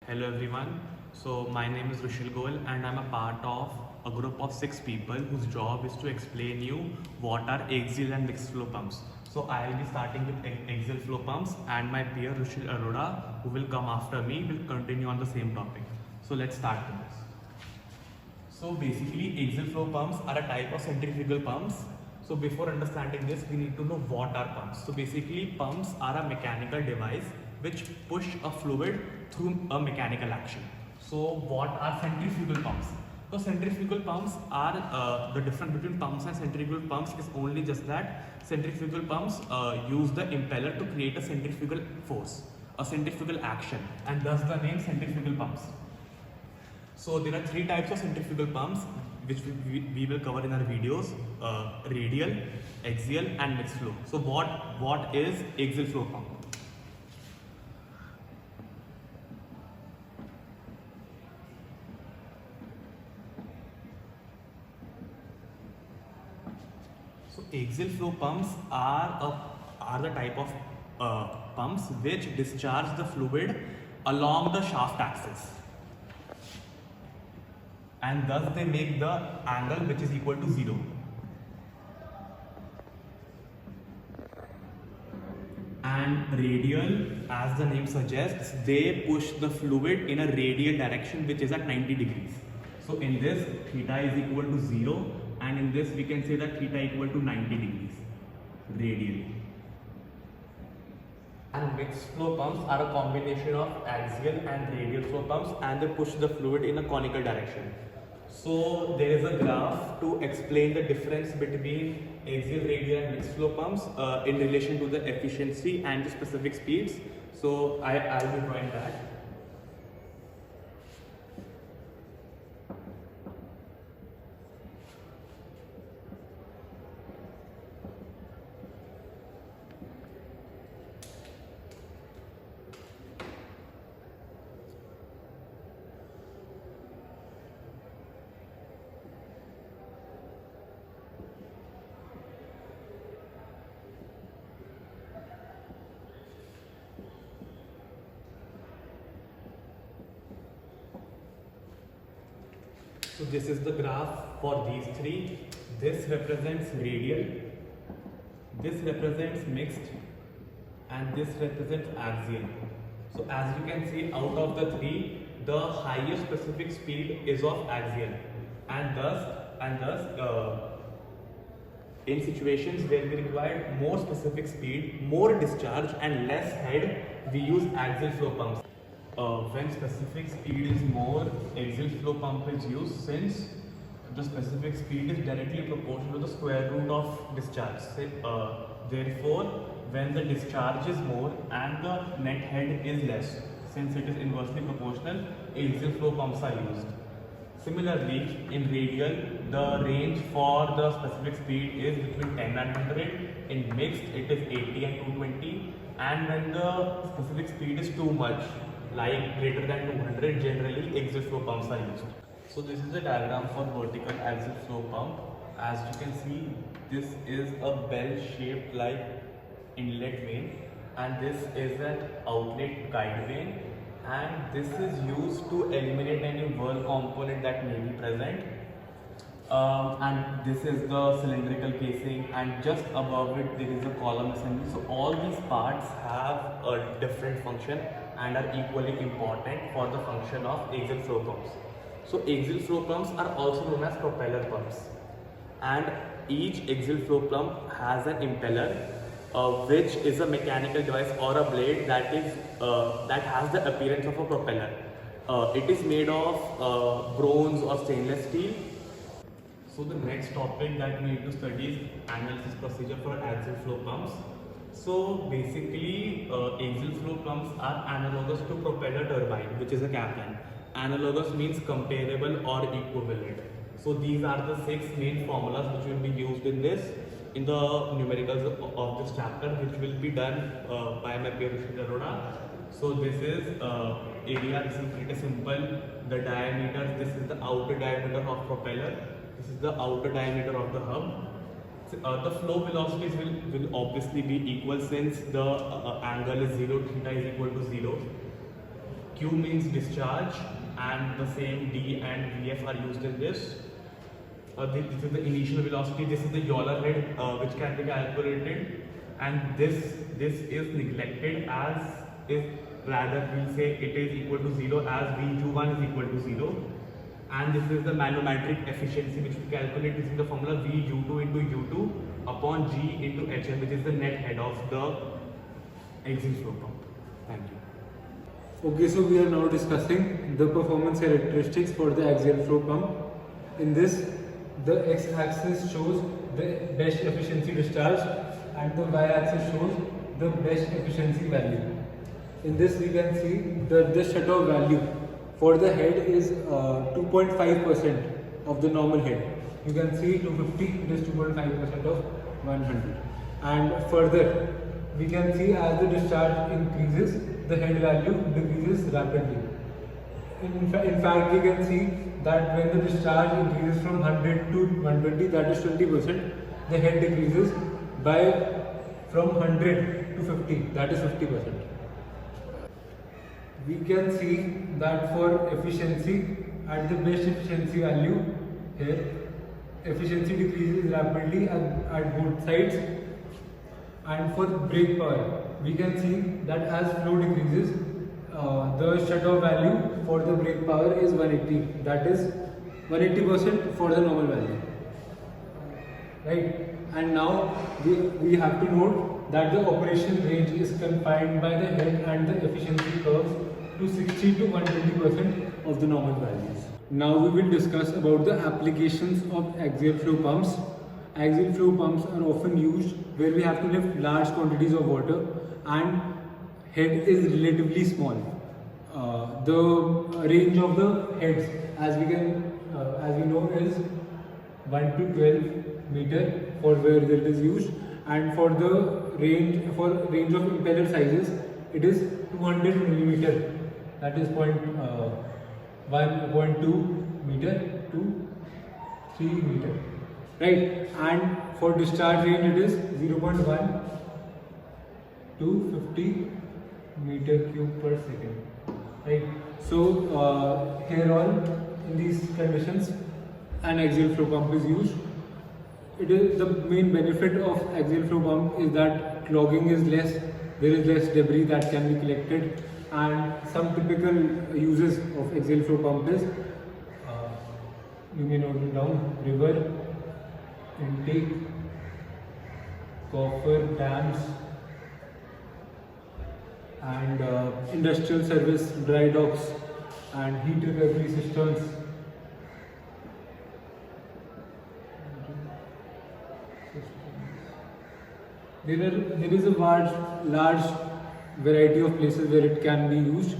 Hello everyone. So my name is Rushil Goel and I'm a part of a group of 6 people whose job is to explain you what are axial and mixed flow pumps. So I will be starting with axial flow pumps and my peer Rushil Arora, who will come after me, will continue on the same topic. So let's start with this. So basically axial flow pumps are a type of centrifugal pumps. So before understanding this, we need to know what are pumps. So basically pumps are a mechanical device which push a fluid through a mechanical action. So what are centrifugal pumps? So centrifugal pumps are the difference between pumps and centrifugal pumps is only just that centrifugal pumps use the impeller to create a centrifugal force, a centrifugal action, and thus the name centrifugal pumps. So there are 3 types of centrifugal pumps which we will cover in our videos: radial, axial, and mixed flow. So what is axial flow pump? So axial flow pumps are the type of pumps which discharge the fluid along the shaft axis, and thus they make the angle which is equal to 0. And radial, as the name suggests, they push the fluid in a radial direction which is at 90 degrees. So in this, theta is equal to 0, and in this we can say that theta equal to 90 degrees radially. And mixed flow pumps are a combination of axial and radial flow pumps, and they push the fluid in a conical direction. So there is a graph to explain the difference between axial, radial and mixed flow pumps in relation to the efficiency and the specific speeds. So I'll be drawing that. So this is the graph for these 3. This represents radial, this represents mixed, and this represents axial. So as you can see, out of the 3, the highest specific speed is of axial, and thus in situations where we require more specific speed, more discharge and less head, we use axial flow pumps. When specific speed is more, axial flow pump is used, since the specific speed is directly proportional to the square root of discharge. Therefore, when the discharge is more and the net head is less, since it is inversely proportional, axial flow pumps are used. Similarly, in radial, the range for the specific speed is between 10 and 100. In mixed, it is 80 and 220. And when the specific speed is too much, like greater than 200, generally axial flow pumps are used. So this is a diagram for vertical axial flow pump. As you can see, this is a bell-shaped like inlet vane, and this is an outlet guide vane, and this is used to eliminate any whirl component that may be present. And this is the cylindrical casing, and just above it there is a column assembly. So all these parts have a different function and are equally important for the function of axial flow pumps. So axial flow pumps are also known as propeller pumps, and each axial flow pump has an impeller which is a mechanical device or a blade that has the appearance of a propeller. It is made of bronze or stainless steel. So the next topic that we need to study is analysis procedure for axial flow pumps. So basically, axial flow pumps are analogous to propeller turbine, which is a Kaplan. Analogous means comparable or equivalent. So these are the 6 main formulas which will be used in the numericals of this chapter, which will be done by my peer Rushil Arora. So this is area. This is pretty simple. The diameter. This is the outer diameter of propeller. This is the outer diameter of the hub. The flow velocities will obviously be equal, since the angle is 0, theta is equal to 0. Q means discharge, and the same D and VF are used in this. This is the initial velocity. This is the Euler head, which can be calculated, and this is neglected, as if rather we'll say it is equal to 0, as V21 is equal to 0. And this is the manometric efficiency, which we calculate using the formula VU2 into U2 upon G into HM, which is the net head of the axial flow pump. Thank you. Okay, so we are now discussing the performance characteristics for the axial flow pump. In this, the x-axis shows the best efficiency discharge and the y-axis shows the best efficiency value. In this, we can see that the shutoff value for the head is 2.5% of the normal head. You can see 250, it is 2.5% of 100. And further, we can see as the discharge increases, the head value decreases rapidly. In fact, we can see that when the discharge increases from 100 to 120, that is 20%, the head decreases by from 100 to 50, that is 50%. We can see that for efficiency, at the best efficiency value here, efficiency decreases rapidly at both sides. And for brake power, we can see that as flow decreases, the shutoff value for the brake power is 180, that is 180% for the normal value, right? And now we have to note that the operation range is confined by the head and the efficiency curves to 60 to 120% of the normal values. Now we will discuss about the applications of axial flow pumps. Axial flow pumps are often used where we have to lift large quantities of water and head is relatively small. The range of the heads, as we know, is 1 to 12 meter for where it is used, and for the range of impeller sizes, it is 200 millimeter. That is 1.2 meter to 3 meter, right? And for discharge range, it is 0.1 to 50 meter cube per second, right? So here on, in these conditions, an axial flow pump is used. It is the main benefit of axial flow pump is that clogging is less, there is less debris that can be collected. And some typical uses of axial flow pump is, you may note it down: river, intake, coffer, dams, and industrial service, dry docks, and heat recovery systems. There is a large variety of places where it can be used.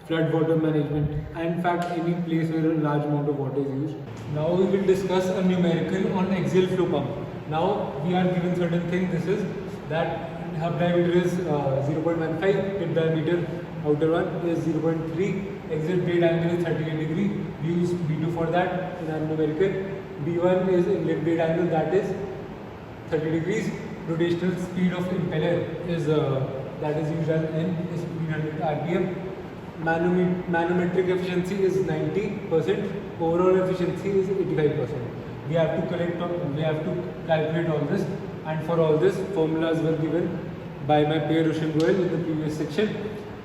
Flood water management, and in fact any place where a large amount of water is used. Now we will discuss a numerical on axial flow pump. Now we are given certain things. This is that hub diameter is 0.15, tip diameter outer one is 0.3, exit blade angle is 38 degree. We use B2 for that in our numerical. B1 is inlet blade angle, that is 30 degrees. Rotational speed of impeller is that is used as N, is 300 rpm. Manometric efficiency is 90%. Overall efficiency is 85%. We have to calculate all this, and for all this, formulas were given by my peer Rushil Goel in the previous section.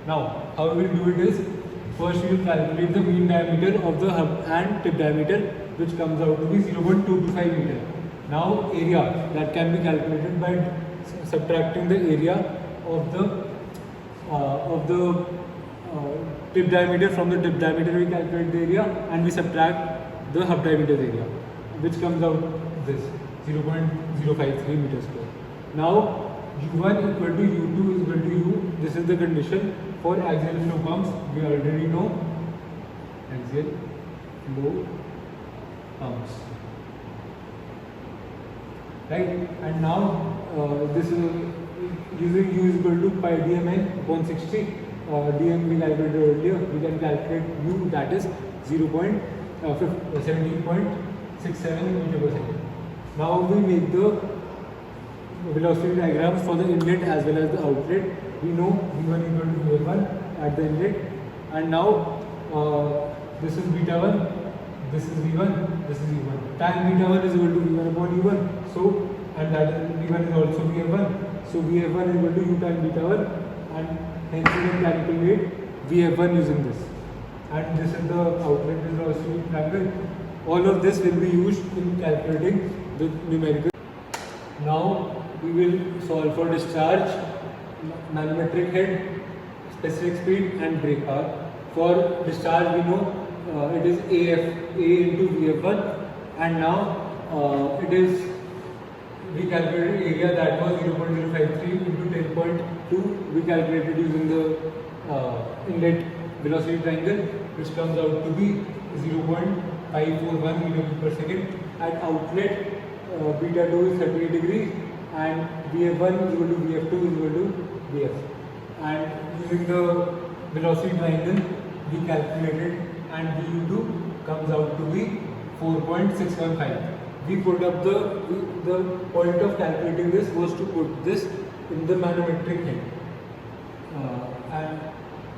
Now, how we will do it is, first we will calculate the mean diameter of the hub and tip diameter, which comes out to be 0.225 meter. Now, area that can be calculated by subtracting the area of the tip diameter. From the tip diameter we calculate the area and we subtract the hub diameter area, which comes out this 0.053 meters square. Now U1 equal to U2 is equal to U. This is the condition for axial flow pumps. We already know axial flow pumps, right? And now this is using U is equal to pi dmn upon 60. Dm we calculated earlier. We can calculate U, that is 17.67 meter per second. Now we make the velocity diagrams for the inlet as well as the outlet. We know V1 equal to V1 at the inlet And now this is beta 1, this is V1, this is E1. Tan beta 1 is equal to V1 upon E1. So, and that is V1 is also VF1. So VF1 is equal to U tan beta 1, and hence we can calculate VF1 using this. And this is the outlet velocity triangle. All of this will be used in calculating the numerical. Now we will solve for discharge, manometric head, specific speed and brake power. For discharge we know it is AF, A into VF1, and now it is, we calculated area that was 0.053 into 10.2. We calculated using the inlet velocity triangle, which comes out to be 0.541 meter per second. At outlet, beta 2 is 38 degrees, and VF1 is equal to VF2 is equal to VF. And using the velocity triangle, we calculated, and VU2 comes out to be 4.615. We put up the point of calculating this was to put this in the manometric head,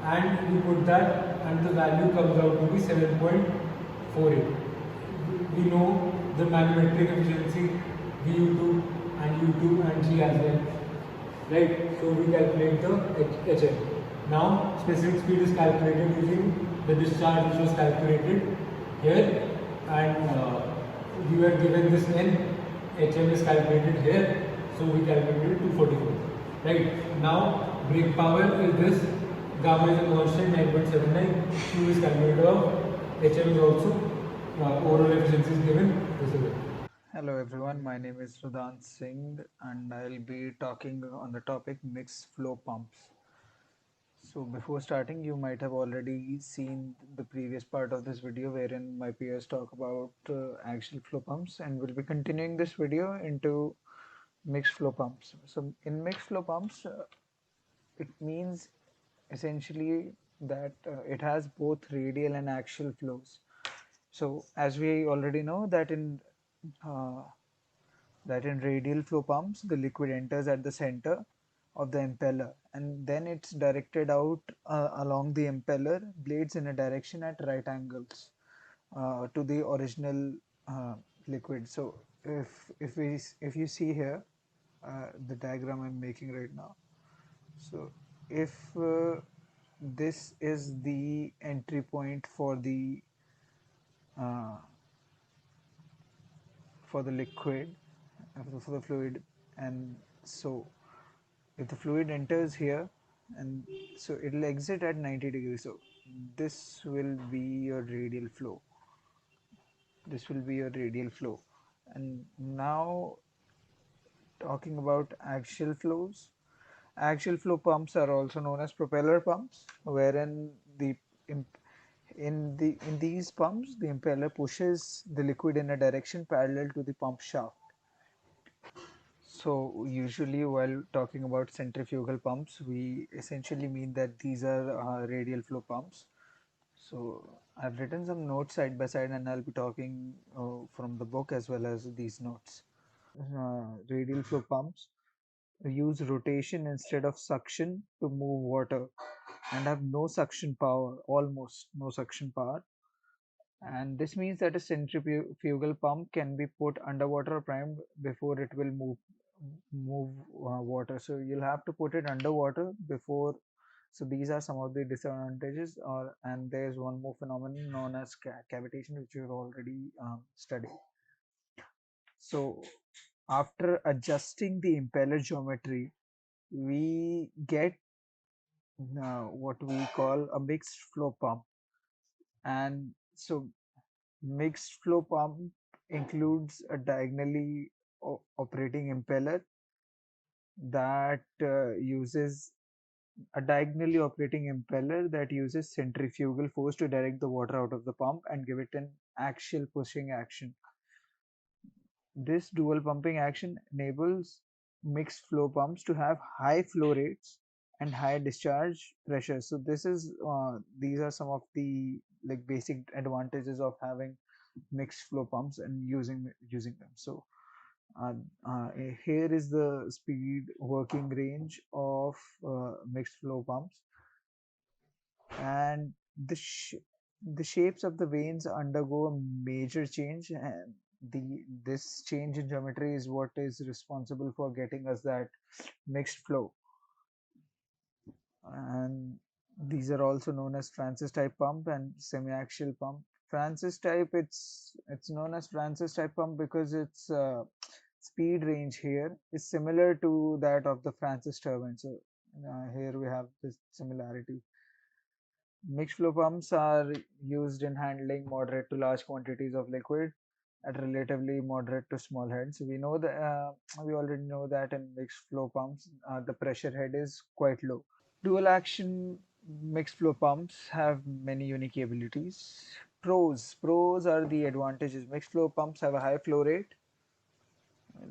and we put that, and the value comes out to be 7.48. We know the manometric efficiency VU2 and U2 and G as well, right? So we calculate the HM. Now specific speed is calculated using the discharge which was calculated here, and we were given this N, HM is calculated here, so we calculated 244. Right, now brake power is this, gamma is a constant 9.79, Q is calculated of, HM is also, overall efficiency is given, this is it. Hello everyone, my name is Rudansh Singh and I'll be talking on the topic mixed flow pumps. So before starting, you might have already seen the previous part of this video wherein my peers talk about axial flow pumps, and we'll be continuing this video into mixed flow pumps. So in mixed flow pumps, it means essentially that it has both radial and axial flows. So as we already know uh, that in radial flow pumps, the liquid enters at the center of the impeller and then it's directed out along the impeller blades in a direction at right angles to the original liquid. So if you see here the diagram I'm making right now, so if this is the entry point uh, for the liquid, for the fluid, and so if the fluid enters here, and so it will exit at 90 degrees, so this will be your radial flow, and now talking about axial flows. Axial flow pumps are also known as propeller pumps, wherein in these pumps the impeller pushes the liquid in a direction parallel to the pump shaft. So usually while talking about centrifugal pumps, we essentially mean that these are radial flow pumps. So I've written some notes side by side and I'll be talking from the book as well as these notes. Radial flow pumps use rotation instead of suction to move water and have no suction power, almost no suction power. And this means that a centrifugal pump can be put underwater or primed before it will move water. So you'll have to put it underwater before. So these are some of the disadvantages. And there's one more phenomenon known as cavitation, which we've already studied. So after adjusting the impeller geometry, we get what we call a mixed flow pump. And so mixed flow pump includes a diagonally operating impeller that uses centrifugal force to direct the water out of the pump and give it an axial pushing action. This dual pumping action enables mixed flow pumps to have high flow rates and high discharge pressure. So these are some of the like basic advantages of having mixed flow pumps and using them. So uh, uh, here is the speed working range of mixed flow pumps, and The sh- the shapes of the veins undergo a major change, and this change in geometry is what is responsible for getting us that mixed flow. And these are also known as Francis type pump and semi-axial pump. Francis type, it's known as Francis type pump because its speed range here is similar to that of the Francis turbine. So here we have this similarity. Mixed flow pumps are used in handling moderate to large quantities of liquid at relatively moderate to small heads. We know that we already know that in mixed flow pumps, the pressure head is quite low. Dual action mixed flow pumps have many unique abilities. Pros are the advantages. Mixed flow pumps have a high flow rate.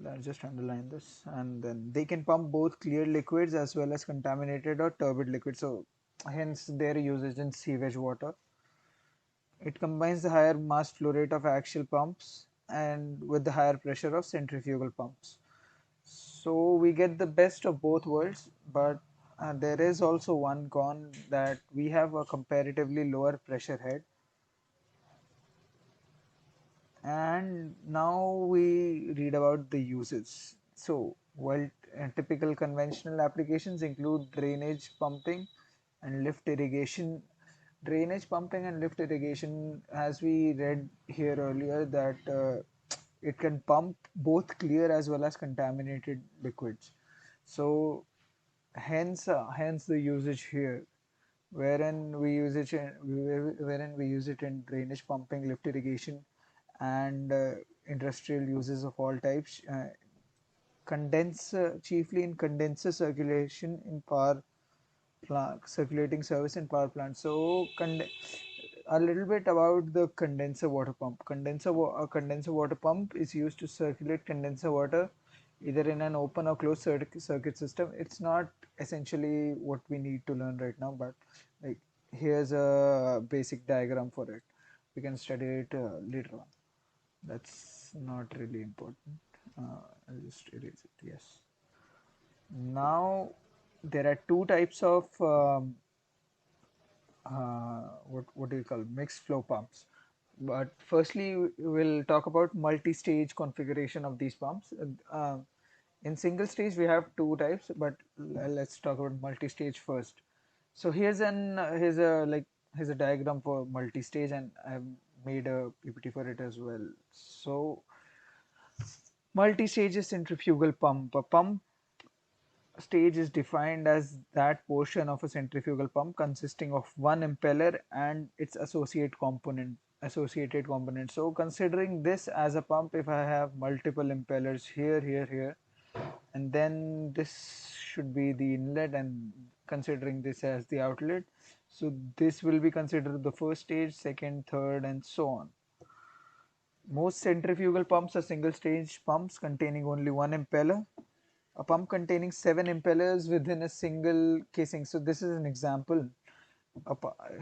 I'll just underline this. And then they can pump both clear liquids as well as contaminated or turbid liquids. So hence their usage in sewage water. It combines the higher mass flow rate of axial pumps and with the higher pressure of centrifugal pumps. So we get the best of both worlds, but there is also one con that we have a comparatively lower pressure head. And now we read about the uses. So while typical conventional applications include drainage pumping and lift irrigation, as we read here earlier, that it can pump both clear as well as contaminated liquids. So hence the usage here, wherein we use it in drainage pumping, lift irrigation, and industrial uses of all types. Condenser chiefly in condenser circulation in power circulating service in power plant. So a little bit about the condenser water pump. Condenser water pump is used to circulate condenser water either in an open or closed circuit system. It's not essentially what we need to learn right now, but like here's a basic diagram for it. We can study it later on. That's not really important. I'll just erase it. Yes. Now there are two types of what do you call mixed flow pumps. But firstly, we'll talk about multi-stage configuration of these pumps. In single stage, we have two types, but let's talk about multi-stage first. So here's a diagram for multi-stage, and I've made a PPT for it as well. So multi-stage is centrifugal pump. A pump stage is defined as that portion of a centrifugal pump consisting of one impeller and its associated component. So considering this as a pump, if I have multiple impellers here, and then this should be the inlet, and considering this as the outlet, so this will be considered the first stage, second, third, and so on. Most centrifugal pumps are single stage pumps containing only one impeller. A pump containing 7 impellers within a single casing. So this is an example.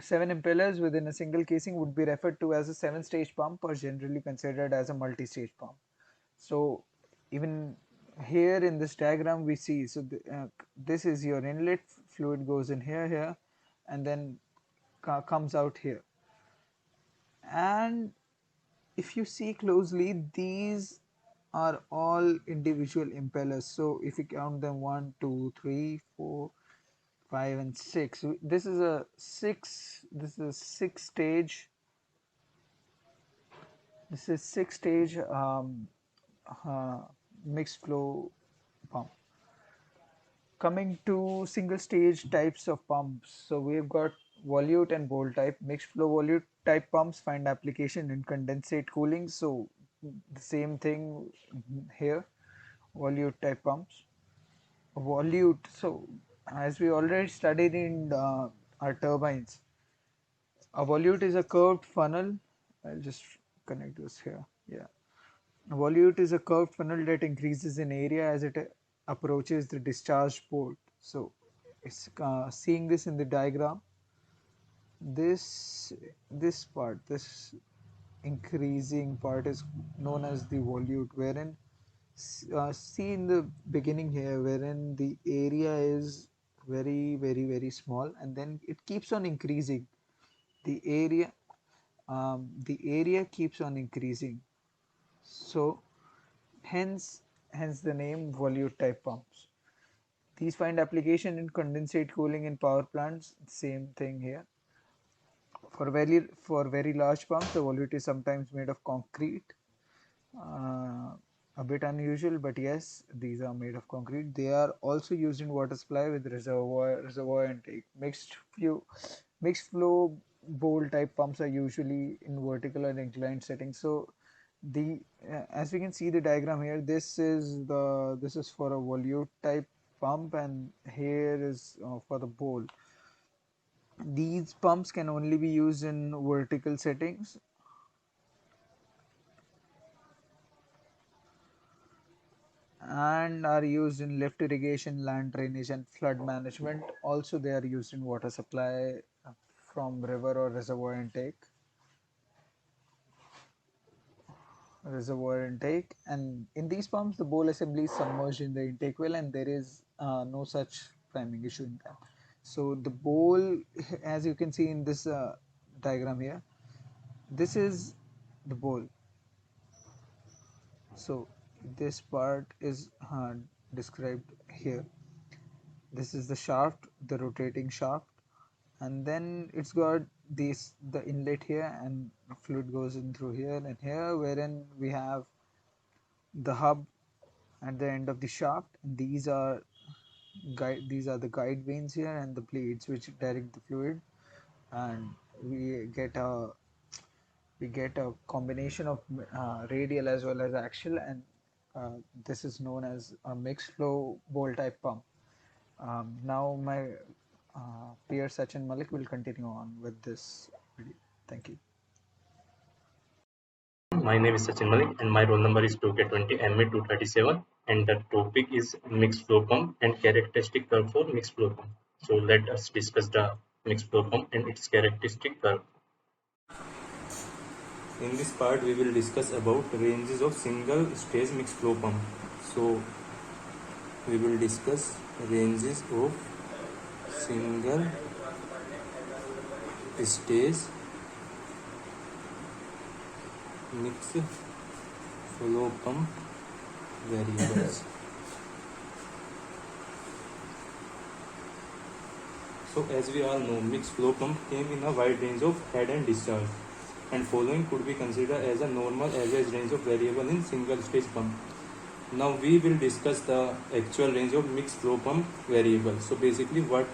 7 impellers within a single casing would be referred to as a 7-stage pump, or generally considered as a multi-stage pump. So even here in this diagram we see, so this is your inlet, fluid goes in here, and then comes out here. And if you see closely, these are all individual impellers. So if you count them, 1 2 3 4 5 and 6, this is 6 stage, uh, mixed flow pump. Coming to single stage types of pumps, so we've got volute and bowl type. Mixed flow volute type pumps find application in condensate cooling. So the same thing here, volute type pumps. Volute, so as we already studied in our turbines, a volute is a curved funnel. I'll just connect this here. Yeah. A volute is a curved funnel that increases in area as it approaches the discharge port. So, it's seeing this in the diagram. This increasing part is known as the volute, wherein see in the beginning here, wherein the area is very small, and then it keeps on increasing the area keeps on increasing. So hence the name volute type pumps. These find application in condensate cooling in power plants. Same thing here. For very large pumps, the volute is sometimes made of concrete. Uh, a bit unusual, but yes, these are made of concrete. They are also used in water supply with reservoir intake. Mixed flow bowl type pumps are usually in vertical and inclined settings. So the as we can see the diagram here, this is for a volute type pump, and here is for the bowl. These pumps can only be used in vertical settings, and are used in lift irrigation, land drainage, and flood management. Also, they are used in water supply from river or reservoir intake. And in these pumps, the bowl assembly is submerged in the intake well, and there is no such priming issue in that. So the bowl, as you can see in this diagram here, this is the bowl. So this part is described here. This is the shaft, the rotating shaft, and then it's got the inlet here, and fluid goes in through here and here, wherein we have the hub at the end of the shaft, and these are the guide vanes here and the blades which direct the fluid, and we get a combination of radial as well as axial, and this is known as a mixed flow bowl type pump. Now my peer Sachin Malik will continue on with this video. Thank you. My name is Sachin Malik and my roll number is 2K20 MA237, and the topic is mixed flow pump and characteristic curve for mixed flow pump. So let us discuss the mixed flow pump and its characteristic curve. In this part we will discuss about ranges of single stage mixed flow pump. So we will discuss ranges of single stage mixed flow pump variables. So as we all know, mixed flow pump came in a wide range of head and discharge, and following could be considered as a normal average range of variable in single stage pump. Now we will discuss the actual range of mixed flow pump variables. So basically what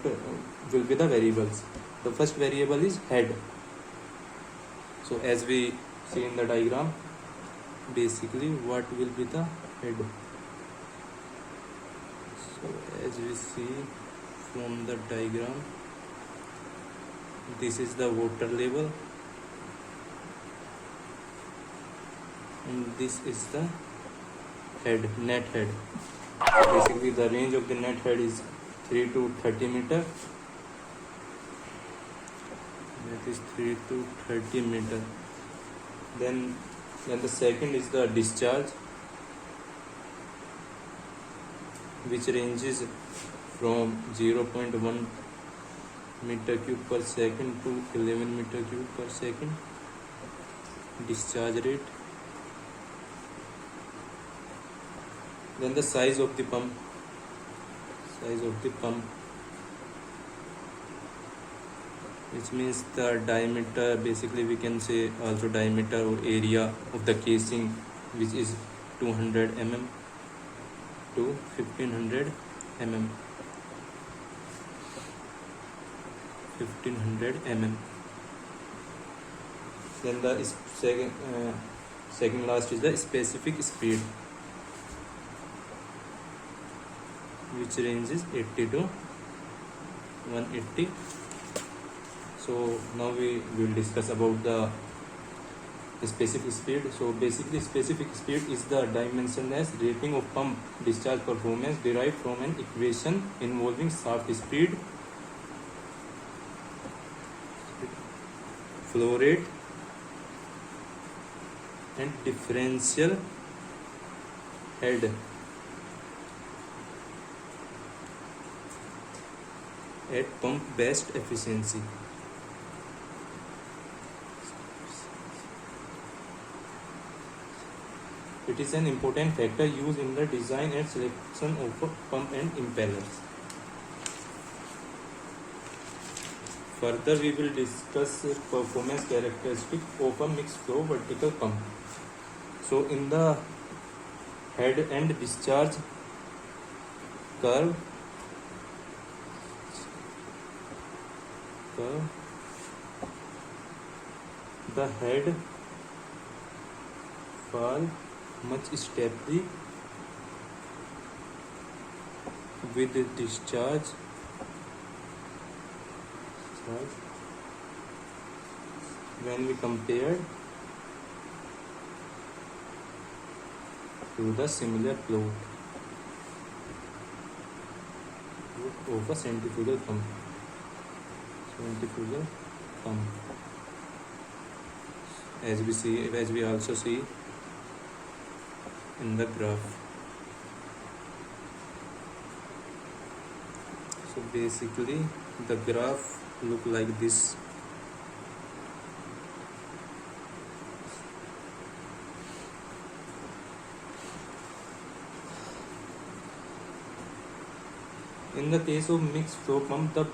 will be the variables? The first variable is head. So as we see in the diagram, basically what will be the head? So as we see from the diagram, this is the water level and this is the head, net head. Basically the range of the net head is 3 to 30 meter. That is 3 to 30 meter. Then the second is the discharge, which ranges from 0.1 meter cube per second to 11 meter cube per second discharge rate. Then the size of the pump, which means the diameter, basically we can say also diameter or area of the casing, which is 200 mm to 1500 mm. 1500 mm. Then the second last is the specific speed, which ranges 80 to 180. So now we will discuss about the specific speed. So basically specific speed is the dimensionless rating of pump discharge performance derived from an equation involving shaft speed, flow rate and differential head at pump best efficiency. It is an important factor used in the design and selection of a pump and impellers. Further, we will discuss performance characteristic of a mixed flow vertical pump. So, in the head and discharge curve, the head fall much steeply with the discharge when we compare to the similar plot of a centrifugal pump. As we also see in the graph. So basically the graph look like this. In the case of mixed flow pump, the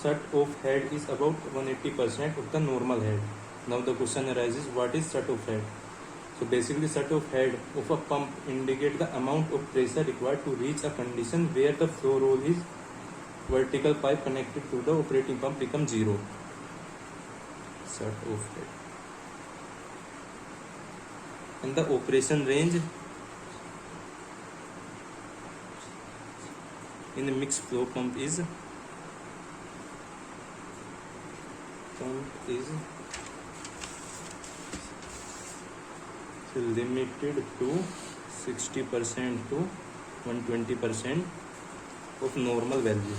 shut-off head is about 180% of the normal head. Now the question arises, what is shut-off head? So basically shut-off head of a pump indicate the amount of pressure required to reach a condition where the flow roll is vertical pipe connected to the operating pump becomes zero. Shut-off head. And the operation range in a mixed flow pump is limited to 60% to 120% of normal value.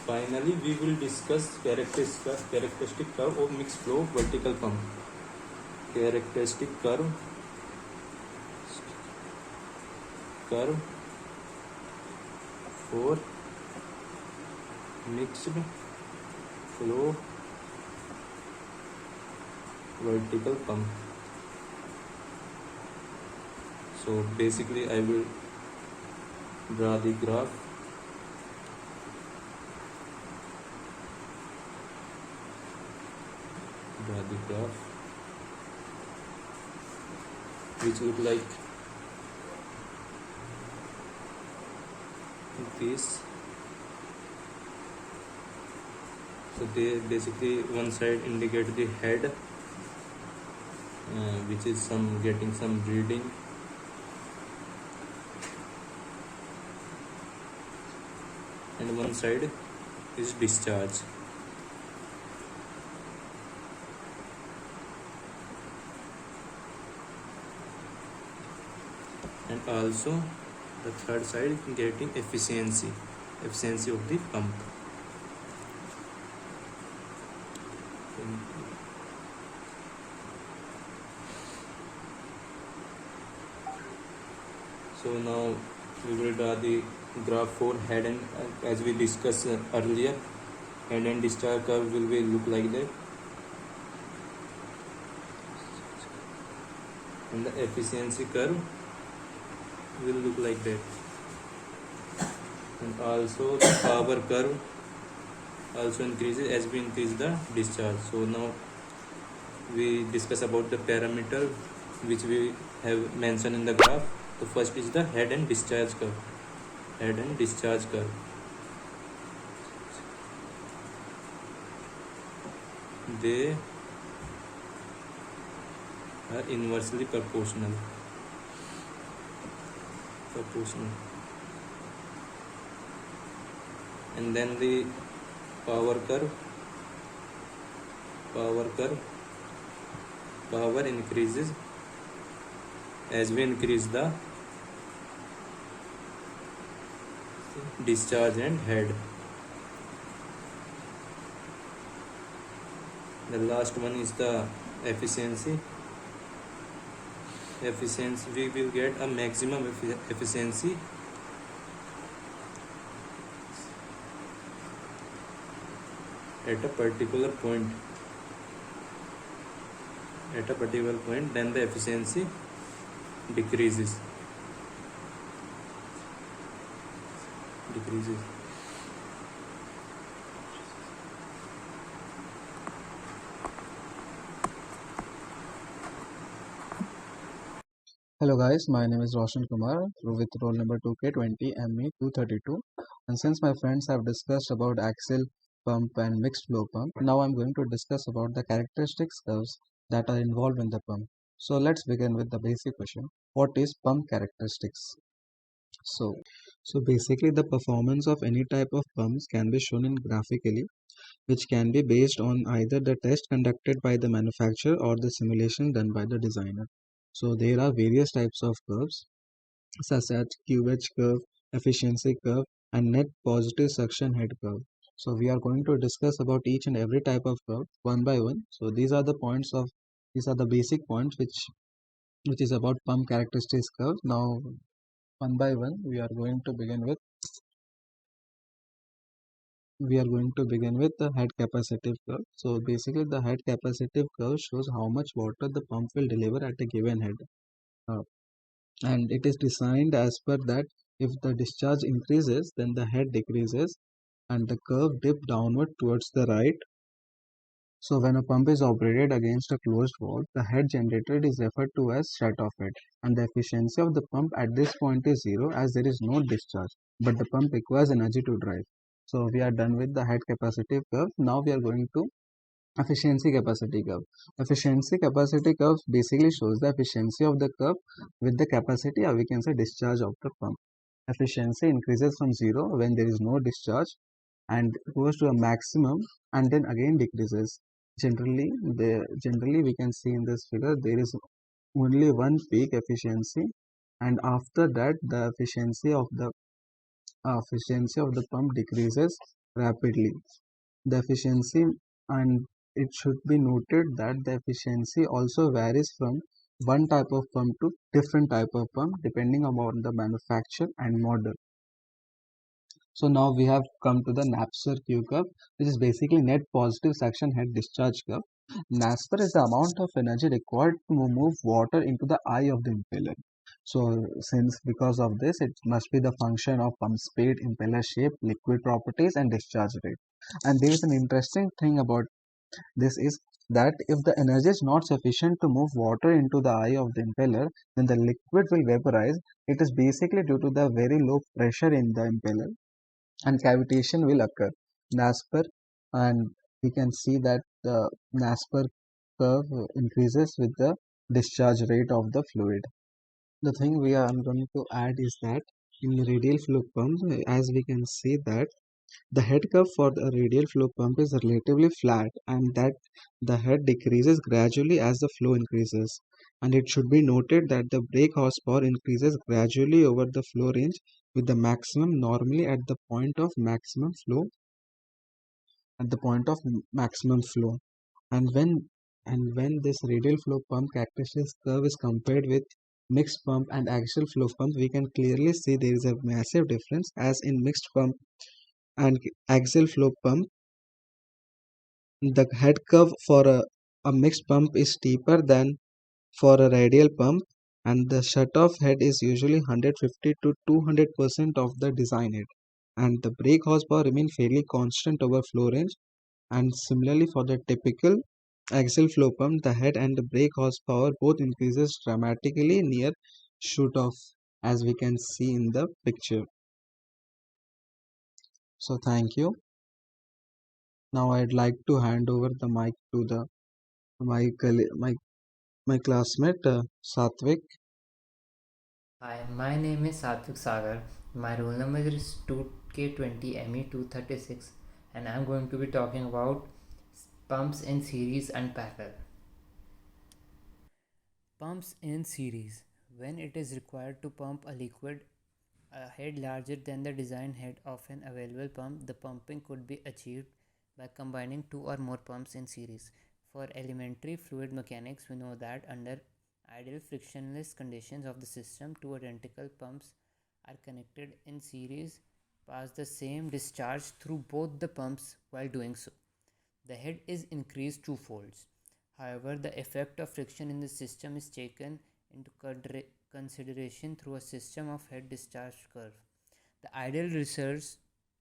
Finally, we will discuss characteristic curve of mixed flow vertical pump. Characteristic curve for mixed flow vertical pump. So basically I will draw the graph. Which look like this. So they basically one side indicate the head, which is getting some reading, and one side is discharge. And also the third side getting efficiency of the pump. So now we will draw the graph for head and, as we discussed earlier, head and discharge curve will look like that, and the efficiency curve will look like that, and also the power curve also increases as we increase the discharge. So now we discuss about the parameter which we have mentioned in the graph. So first is the head and discharge curve. They are inversely proportional. And then the power increases as we increase the discharge and head. The last one is the efficiency. We will get a maximum efficiency at a particular point. at a particular point, then the efficiency decreases. Hello guys, my name is Roshan with roll number 2K20 ME232, and since my friends have discussed about axial pump and mixed flow pump, now I'm going to discuss about the characteristics curves that are involved in the pump. So let's begin with the basic question. What is pump characteristics? So, so basically the performance of any type of pumps can be shown in graphically, which can be based on either the test conducted by the manufacturer or the simulation done by the designer. So there are various types of curves such as QH curve, efficiency curve, and net positive suction head curve. So we are going to discuss about each and every type of curve one by one. So these are the basic points which is about pump characteristics curve. Now one by one we are going to begin with the head capacitive curve. So basically the head capacitive curve shows how much water the pump will deliver at a given head. Uh, and it is designed as per that if the discharge increases then the head decreases and the curve dip downward towards the right. So when a pump is operated against a closed valve, the head generated is referred to as shut-off head, and the efficiency of the pump at this point is zero as there is no discharge, but the pump requires energy to drive. So we are done with the head capacitive curve. Now we are going to efficiency capacity curve. Efficiency capacity curve basically shows the efficiency of the curve with the capacity, or we can say discharge of the pump. Efficiency increases from zero when there is no discharge and goes to a maximum and then again decreases. Generally we can see in this figure there is only one peak efficiency, and after that the efficiency of the pump decreases rapidly. The efficiency, and it should be noted that the efficiency also varies from one type of pump to different type of pump depending upon the manufacturer and model. So now we have come to the NAPSR Q curve, which is basically net positive suction head discharge curve. NASPER is the amount of energy required to move water into the eye of the impeller. So since because of this, it must be the function of pump speed, impeller shape, liquid properties, and discharge rate. And there is an interesting thing about this is that if the energy is not sufficient to move water into the eye of the impeller, then the liquid will vaporize. It is basically due to the very low pressure in the impeller and cavitation will occur. NASPER, and we can see that the NASPER curve increases with the discharge rate of the fluid. The thing we are going to add is that in radial flow pumps, as we can see that the head curve for the radial flow pump is relatively flat and that the head decreases gradually as the flow increases. And it should be noted that the brake horsepower increases gradually over the flow range with the maximum normally at the point of maximum flow and when this radial flow pump characteristics curve is compared with mixed pump and axial flow pump, we can clearly see there is a massive difference. As in mixed pump and axial flow pump, the head curve for a mixed pump is steeper than for a radial pump, and the shut-off head is usually 150 to 200% of the design head, and the brake horsepower remain fairly constant over flow range. And similarly for the typical axial flow pump, the head and the brake horsepower both increases dramatically near shoot-off, as we can see in the picture. So thank you. Now I'd like to hand over the mic to my classmate Saatvik. Hi, my name is Saatvik Sagar. My roll number is 2K20 ME236, and I'm going to be talking about pumps in series and parallel. Pumps in series. When it is required to pump a liquid a head larger than the design head of an available pump, the pumping could be achieved by combining two or more pumps in series. For elementary fluid mechanics, we know that under ideal frictionless conditions of the system, two identical pumps are connected in series, pass the same discharge through both the pumps while doing so. The head is increased twofolds. However, the effect of friction in the system is taken into consideration through a system of head discharge curve. The ideal research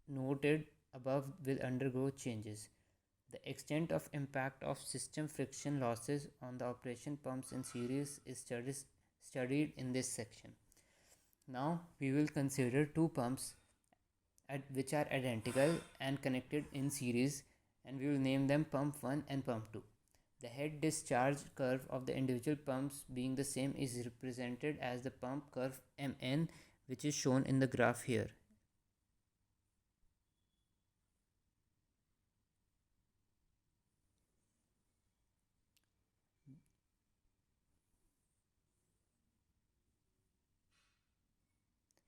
noted above will undergo changes. The extent of impact of system friction losses on the operation pumps in series is studied in this section. Now we will consider two pumps which are identical and connected in series, and we will name them pump 1 and pump 2. The head discharge curve of the individual pumps being the same is represented as the pump curve Mn, which is shown in the graph here.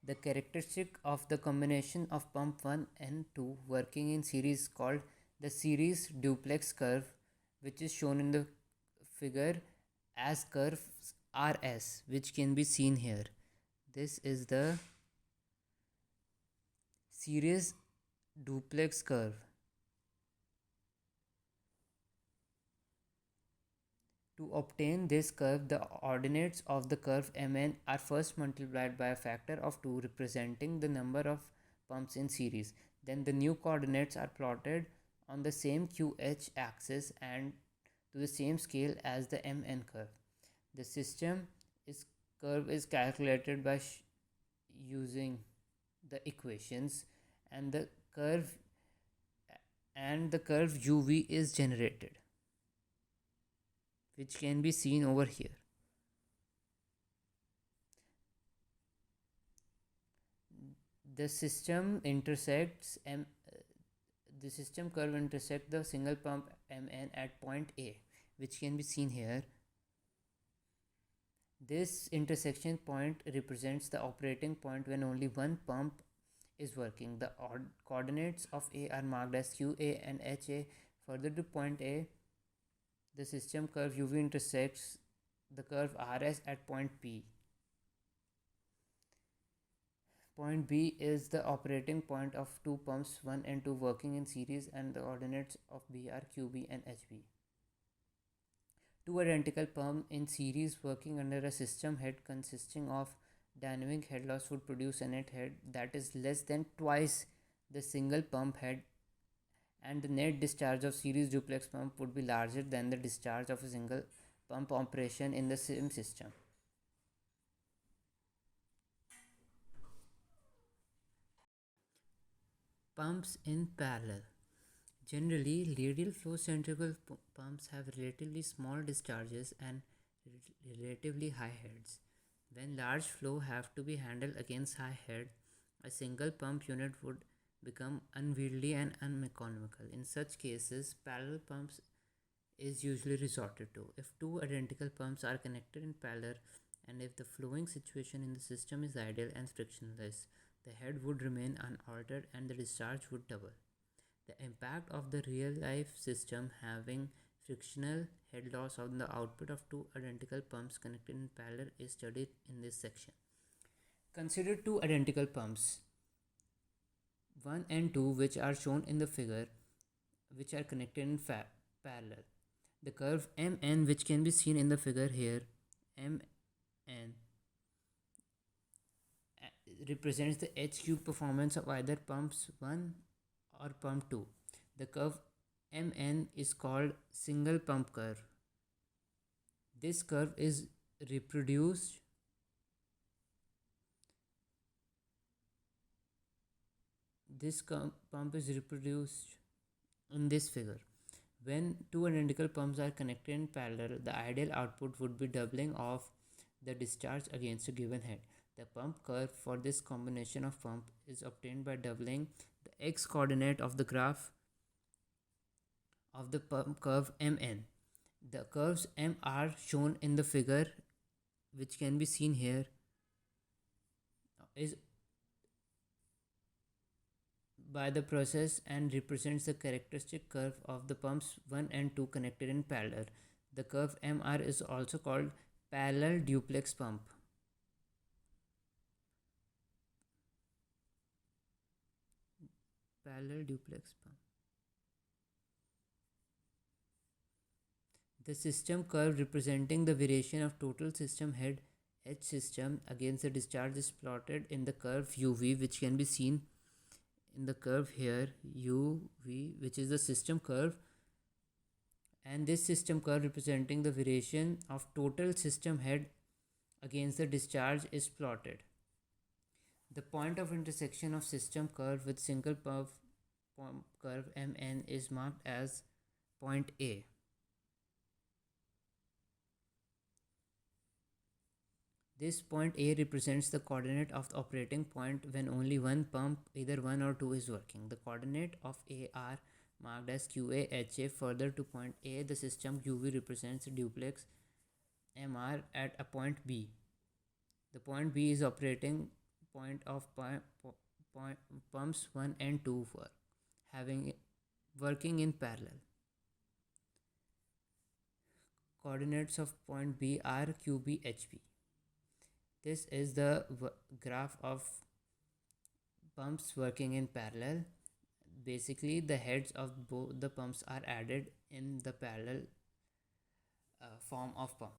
The characteristic of the combination of pump 1 and 2 working in series is called the series duplex curve, which is shown in the figure as curve RS, which can be seen here. This is the series duplex curve. To obtain this curve, the ordinates of the curve Mn are first multiplied by a factor of 2 representing the number of pumps in series. Then the new coordinates are plotted on the same QH axis and to the same scale as the Mn curve. The system curve is calculated by using the equations, and the curve UV is generated, which can be seen over here. The system curve intersects the single pump Mn at point A, which can be seen here. This intersection point represents the operating point when only one pump is working. The coordinates of A are marked as QA and HA. Further to point A, the system curve UV intersects the curve RS at point P. Point B is the operating point of two pumps 1 and 2 working in series, and the coordinates of B are QB and HB. Two identical pumps in series working under a system head consisting of dynamic head loss would produce a net head that is less than twice the single pump head, and the net discharge of series duplex pump would be larger than the discharge of a single pump operation in the same system. Pumps in parallel. Generally, radial flow centrifugal pumps have relatively small discharges and relatively high heads. When large flow have to be handled against high head, a single pump unit would become unwieldy and uneconomical. In such cases, parallel pumps is usually resorted to. If two identical pumps are connected in parallel, and if the flowing situation in the system is ideal and frictionless, the head would remain unaltered and the discharge would double. The impact of the real life system having frictional head loss on the output of two identical pumps connected in parallel is studied in this section. Consider two identical pumps 1 and 2, which are shown in the figure, which are connected in parallel. The curve Mn, which can be seen in the figure here, Mn represents the H cube performance of either pumps 1 or pump 2. The curve Mn is called single pump curve. This curve is reproduced in this figure. When two identical pumps are connected in parallel, the ideal output would be doubling of the discharge against a given head. The pump curve for this combination of pump is obtained by doubling the x coordinate of the graph of the pump curve Mn. The curves M are shown in the figure, which can be seen here, is by the process and represents the characteristic curve of the pumps 1 and 2 connected in parallel. The curve MR is also called parallel duplex pump. The system curve representing the variation of total system head H system against the discharge is plotted in the curve UV, which can be seen in the curve here UV, which is the system curve, and this system curve representing the variation of total system head against the discharge is plotted. The point of intersection of system curve with single pump curve MN is marked as point A. This point A represents the coordinate of the operating point when only one pump, either 1 or 2, is working. The coordinate of A are marked as QA, HA. Further to point A, the system QV represents a duplex MR at a point B. The point B is operating point of pumps 1 and 2 working in parallel. Coordinates of point B are QB, HB. This is the graph of pumps working in parallel. Basically, the heads of both the pumps are added in the parallel form of pump.